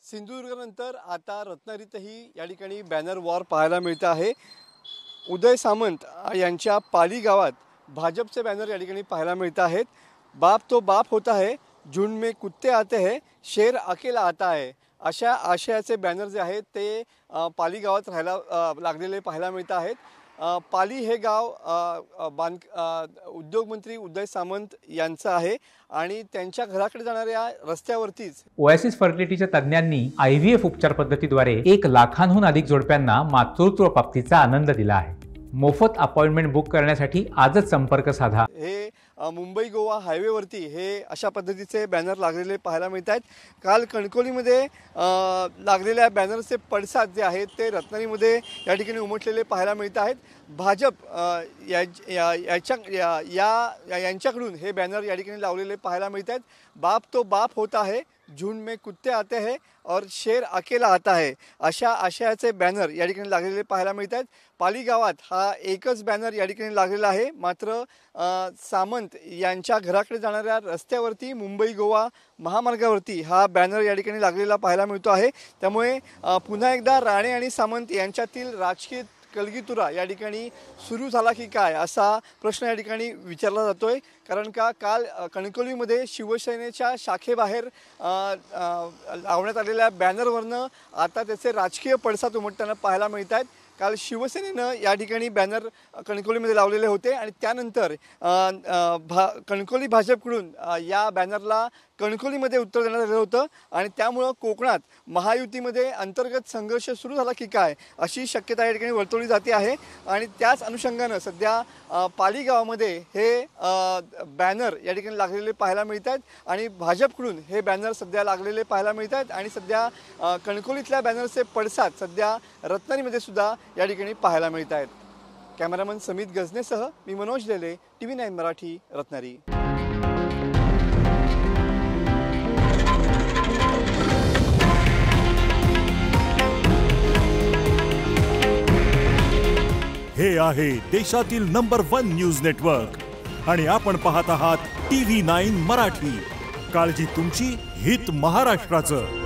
सिंधुदुर्गानंतर आता रत्नागिरीतही या ठिकाणी बॅनर वॉर पाहायला मिळतं आहे। उदय सामंत यांच्या पाली गावात भाजपचे बॅनर या ठिकाणी पाहायला मिळत आहेत। बाप तो बाप होता है, झुंड में कुत्ते आते हैं, शेर अकेला आता है, अशा आशयाचे बॅनर जे आहेत ते पाली गावात राहायला लागलेले पाहायला मिळत आहेत। पाली हे गाव उद्योगमंत्री उदय सामंत यांचं आहे आणि त्यांच्या घराकडे जाणाऱ्या रस्त्यावरतीच ओएसिस फर्टिलिटीच्या तज्ञांनी IVF उपचार पद्धतीद्वारे 1 लाखांहून अधिक जोडप्यांना मातृत्व प्राप्तीचा आनंद दिला आहे। मोफत अपॉइंटमेंट बुक करण्यासाठी आजच संपर्क साधा। हे मुंबई गोवा हायवेवरती हे अशा पद्धतीचे बॅनर लागलेले पाहायला मिळत आहेत। काल कणकवलीमध्ये लागलेल्या बॅनरचे पडसाद जे आहेत ते रत्नागिरीमध्ये या ठिकाणी उमटलेले पाहायला मिळत आहेत। भाजप यांच्याकडून हे बॅनर या ठिकाणी लावलेले पाहायला मिळत आहेत। बाप तो बाप होता है, झुंड में कुत्ते आते हैं और शेर अकेला आता है, अशा आशयाचे बॅनर या ठिकाणी लागलेले पाहायला मिळत आहेत। पाली गावात हा एकच बॅनर या ठिकाणी लागलेला आहे। मात्र सामंत यांच्या घराकडे जाणाऱ्या रस्त्यावरती मुंबई गोवा महामार्गावरती हा बॅनर या ठिकाणी लागलेला पाहायला मिळतो आहे। त्यामुळे पुन्हा एकदा राणे आणि सामंत यांच्यातील राजकीय कलगीतुरा या ठिकाणी सुरू झाला की काय असा प्रश्न या ठिकाणी विचारला जातोय। कारण का काल कणकवलीमध्ये शिवसेनेच्या शाखेबाहेर लावण्यात आलेल्या बॅनरवरनं आता त्याचे राजकीय पडसाद उमटताना पाहायला मिळत आहेत। काल शिवसेनेनं या ठिकाणी बॅनर कणकवलीमध्ये लावलेले होते आणि त्यानंतर कणकवली भाजपकडून या बॅनरला कणकवलीमध्ये उत्तर देण्यात आलं होतं आणि त्यामुळं कोकणात महायुतीमध्ये अंतर्गत संघर्ष सुरू झाला की काय अशी शक्यता या ठिकाणी वर्तवली जाते आहे। आणि त्याच अनुषंगानं सध्या पाली गावामध्ये हे बॅनर या ठिकाणी लागलेले पाहायला मिळत आहेत आणि भाजपकडून हे बॅनर सध्या लागलेले पाहायला मिळत आहेत आणि सध्या कणकवलीतल्या बॅनरचे पडसाद सध्या रत्नागिरीमध्ये सुद्धा या ठिकाणी पाहायला मिळत आहेत। कॅमेरामन समित गजनेसह मी मनोज लेले, TV9 मराठी, रत्नागिरी। हे आहे देशातील नंबर 1 न्यूज नेटवर्क आणि आपण पाहत आहात TV9 मराठी। काळजी तुमची, हित महाराष्ट्राचं।